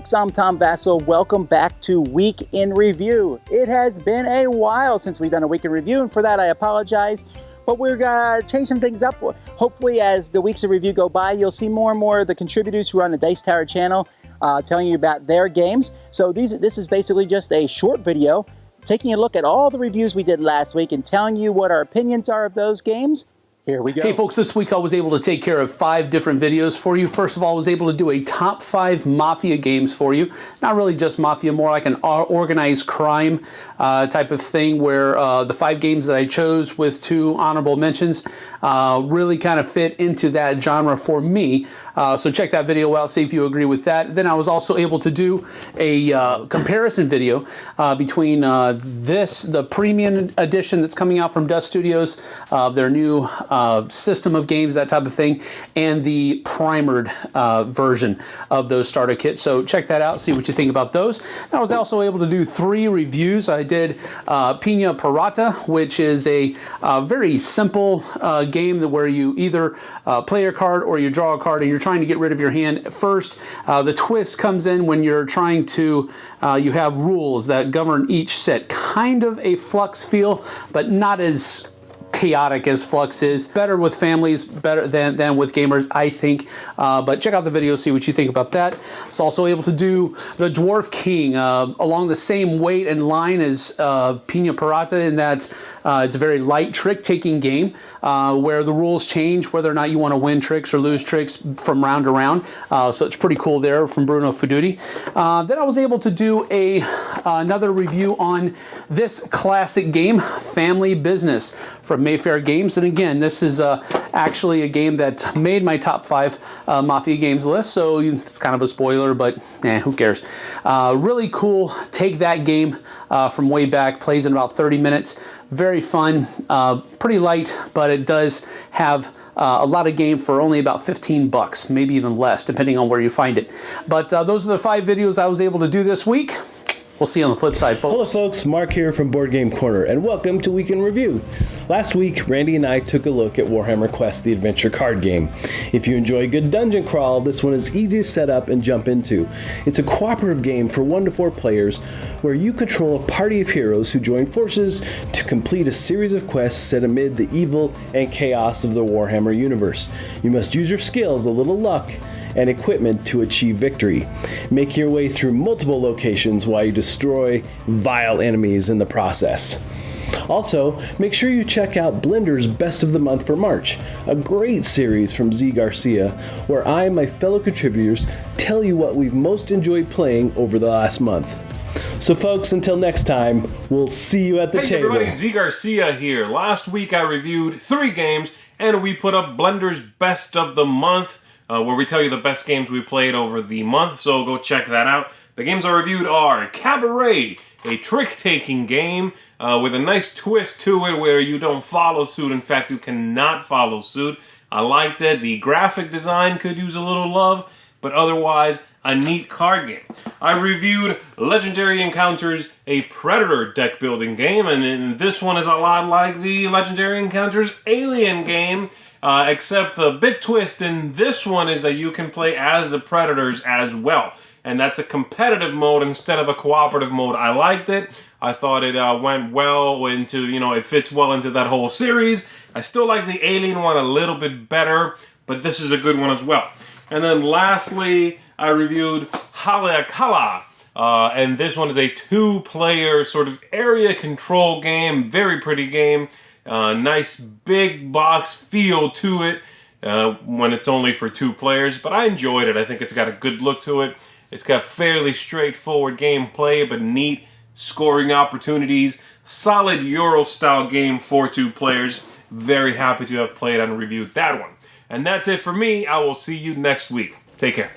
folks, I'm Tom Vasel. Welcome back to Week in Review. It has been a while since we've done a Week in Review, and for that I apologize. But we're going to change some things up. Hopefully, as the weeks of review go by, you'll see more and more of the contributors who are on the Dice Tower channel telling you about their games. So this is basically just a short video taking a look at all the reviews we did last week and telling you what our opinions are of those games. Here we go. Hey folks, this week I was able to take care of 5 different videos for you. First of all, I was able to do a top 5 Mafia games for you. Not really just Mafia, more like an organized crime type of thing, where the 5 games that I chose with 2 honorable mentions really kind of fit into that genre for me. So check that video out, see if you agree with that. Then I was also able to do a comparison video between the premium edition that's coming out from Dust Studios, their new system of games, that type of thing, and the primered version of those starter kits. So check that out, see what you think about those. I was also able to do 3 reviews. I did Pina Pirata, which is a very simple game where you either play a card or you draw a card and you're trying to get rid of your hand first. The twist comes in when you're trying to, you have rules that govern each set. Kind of a Flux feel, but not as chaotic as Flux is. Better with families, better than with gamers, I think. But check out the video, see what you think about that. I was also able to do the Dwarf King along the same weight and line as Pina Pirata, in that it's a very light trick-taking game where the rules change whether or not you want to win tricks or lose tricks from round to round. So it's pretty cool there from Bruno Fedudi. Then I was able to do another review on this classic game, Family Business, from Mayfair Games. And again, this is actually a game that made my top 5 Mafia games list, so it's kind of a spoiler, but who cares. Really cool. Take that game from way back, plays in about 30 minutes. Very fun, pretty light, but it does have a lot of game for only about 15 bucks, maybe even less, depending on where you find it. But those are the 5 videos I was able to do this week. We'll see you on the flip side, folks. Hello, folks. Mark here from Board Game Corner, and welcome to Week in Review. Last week, Randy and I took a look at Warhammer Quest, the adventure card game. If you enjoy a good dungeon crawl, this one is easy to set up and jump into. It's a cooperative game for 1 to 4 players where you control a party of heroes who join forces to complete a series of quests set amid the evil and chaos of the Warhammer universe. You must use your skills, a little luck, and equipment to achieve victory. Make your way through multiple locations while you destroy vile enemies in the process. Also, make sure you check out Blender's Best of the Month for March, a great series from Z Garcia, where I and my fellow contributors tell you what we've most enjoyed playing over the last month. So folks, until next time, we'll see you at the table. Hey everybody, Z Garcia here. Last week I reviewed 3 games, and we put up Blender's Best of the Month, where we tell you the best games we played over the month, so go check that out. The games I reviewed are Cabaret, a trick-taking game with a nice twist to it where you don't follow suit. In fact, you cannot follow suit. I liked it. The graphic design could use a little love, but otherwise, a neat card game. I reviewed Legendary Encounters, a Predator deck-building game, and this one is a lot like the Legendary Encounters Alien game, except the big twist in this one is that you can play as the Predators as well. And that's a competitive mode instead of a cooperative mode. I liked it. I thought it went well into, it fits well into that whole series. I still like the Alien one a little bit better, but this is a good one as well. And then lastly, I reviewed Haleakala. And this one is a 2-player sort of area control game. Very pretty game. Nice big box feel to it when it's only for 2 players. But I enjoyed it. I think it's got a good look to it. It's got fairly straightforward gameplay, but neat scoring opportunities. Solid Euro-style game for 2 players. Very happy to have played and reviewed that one. And that's it for me. I will see you next week. Take care.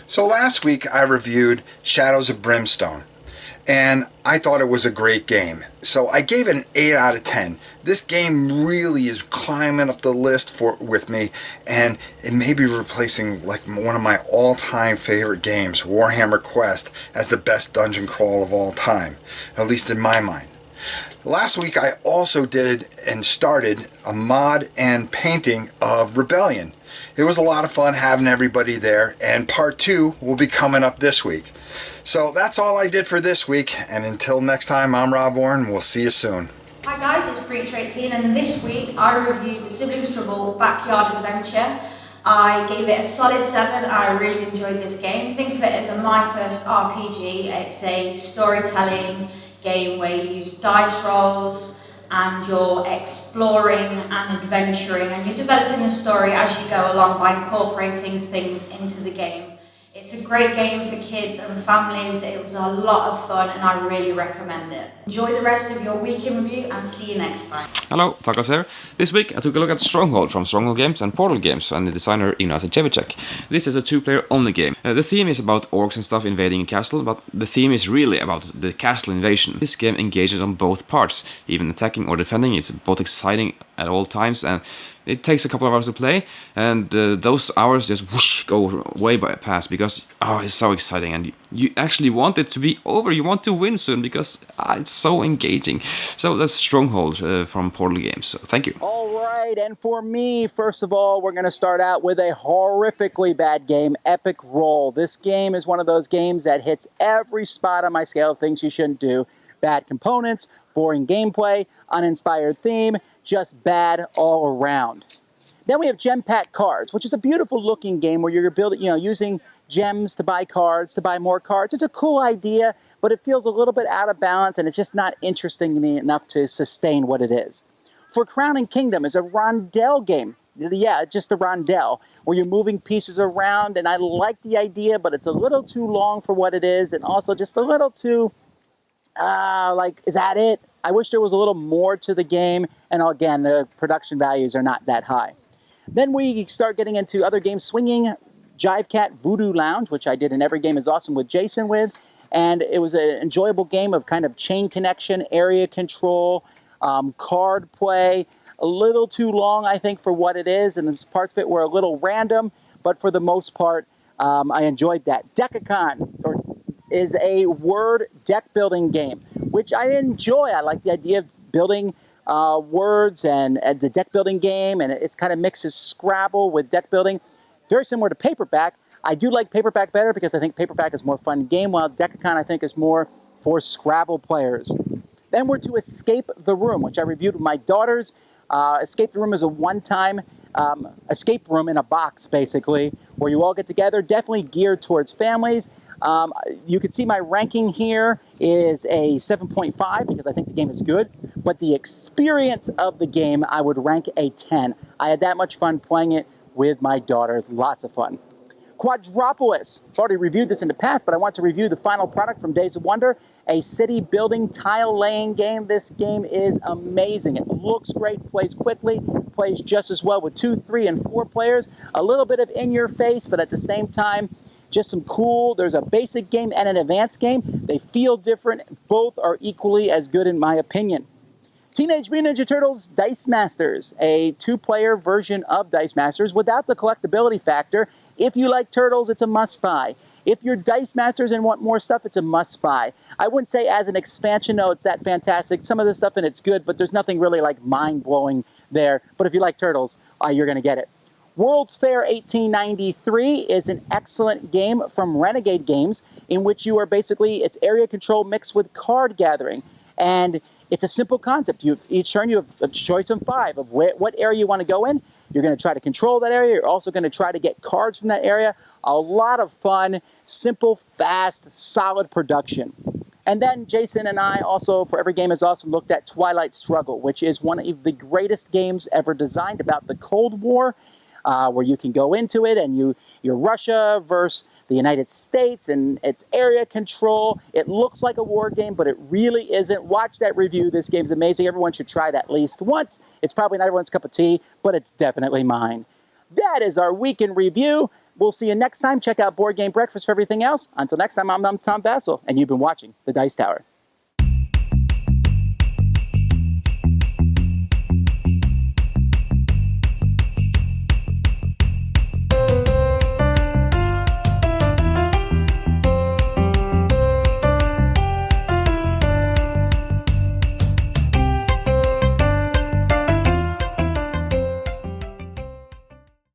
So last week I reviewed Shadows of Brimstone, and I thought it was a great game. So I gave it an 8 out of 10. This game really is climbing up the list with me, and it may be replacing like one of my all-time favorite games, Warhammer Quest, as the best dungeon crawl of all time, at least in my mind. Last week I also did and started a mod and painting of Rebellion. It was a lot of fun having everybody there, and part 2 will be coming up this week. So that's all I did for this week, and until next time, I'm Rob Warren. We'll see you soon. Hi guys, it's Preditor 18, and this week I reviewed the Siblings Trouble Backyard Adventure. I gave it a solid 7. I really enjoyed this game. Think of it as my first RPG. It's a storytelling game where you use dice rolls and you're exploring and adventuring, and you're developing the story as you go along by incorporating things into the game. It's a great game for kids and families. It was a lot of fun and I really recommend it. Enjoy the rest of your week in review and see you next time. Hello, Takas here. This week I took a look at Stronghold from Stronghold Games and Portal Games and the designer Ignacy Jivecat. This is a 2-player only game. The theme is about orcs and stuff invading a castle, but the theme is really about the castle invasion. This game engages on both parts, even attacking or defending. It's both exciting at all times, and it takes a couple of hours to play, and those hours just whoosh, go way past because it's so exciting, and you actually want it to be over. You want to win soon because it's so engaging. So that's Stronghold from Portal Games. So thank you. All right, and for me, first of all, we're going to start out with a horrifically bad game, Epic Roll. This game is one of those games that hits every spot on my scale of things you shouldn't do. Bad components, boring gameplay, uninspired theme, just bad all around. Then we have Gem Pack Cards, which is a beautiful looking game where you're building, using gems to buy cards, to buy more cards. It's a cool idea, but it feels a little bit out of balance, and it's just not interesting to me enough to sustain what it is. For Crown and Kingdom is a rondel game. Yeah, just a rondel, where you're moving pieces around, and I like the idea, but it's a little too long for what it is, and also just a little too, is that it? I wish there was a little more to the game, and again, the production values are not that high. Then we start getting into other games, Swinging Jivecat Voodoo Lounge, which I did in Every Game is Awesome with Jason with, and it was an enjoyable game of kind of chain connection, area control, card play, a little too long, I think, for what it is, and the parts of it were a little random, but for the most part, I enjoyed that. Dexikon is a word deck building game, which I enjoy. I like the idea of building words and the deck building game, and it kind of mixes Scrabble with deck building. Very similar to Paperback. I do like Paperback better because I think Paperback is a more fun game, while Dexikon I think is more for Scrabble players. Then we're to Escape the Room, which I reviewed with my daughters. Escape the Room is a one-time escape room in a box, basically, where you all get together, definitely geared towards families. You can see my ranking here is a 7.5 because I think the game is good, but the experience of the game I would rank a 10. I had that much fun playing it with my daughters, lots of fun. Quadropolis, I've already reviewed this in the past, but I want to review the final product from Days of Wonder, a city building tile laying game. This game is amazing. It looks great, plays quickly, plays just as well with 2, 3, and 4 players. A little bit of in your face, but at the same time, just some cool. There's a basic game and an advanced game. They feel different. Both are equally as good in my opinion. Teenage Mutant Ninja Turtles Dice Masters, a 2-player version of Dice Masters without the collectability factor. If you like Turtles, it's a must-buy. If you're Dice Masters and want more stuff, it's a must-buy. I wouldn't say as an expansion, no, it's that fantastic. Some of the stuff in it's good, but there's nothing really like mind-blowing there. But if you like Turtles, you're going to get it. World's Fair 1893 is an excellent game from Renegade Games in which you are basically, it's area control mixed with card gathering. And it's a simple concept. Each turn you have a choice of 5 of what area you want to go in. You're going to try to control that area. You're also going to try to get cards from that area. A lot of fun, simple, fast, solid production. And then Jason and I also, for Every Game is Awesome, looked at Twilight Struggle, which is one of the greatest games ever designed about the Cold War, where you can go into it and you're Russia versus the United States and it's area control. It looks like a war game, but it really isn't. Watch that review. This game's amazing. Everyone should try it at least once. It's probably not everyone's cup of tea, but it's definitely mine. That is our week in review. We'll see you next time. Check out Board Game Breakfast for everything else. Until next time, I'm Tom Vasel, and you've been watching The Dice Tower.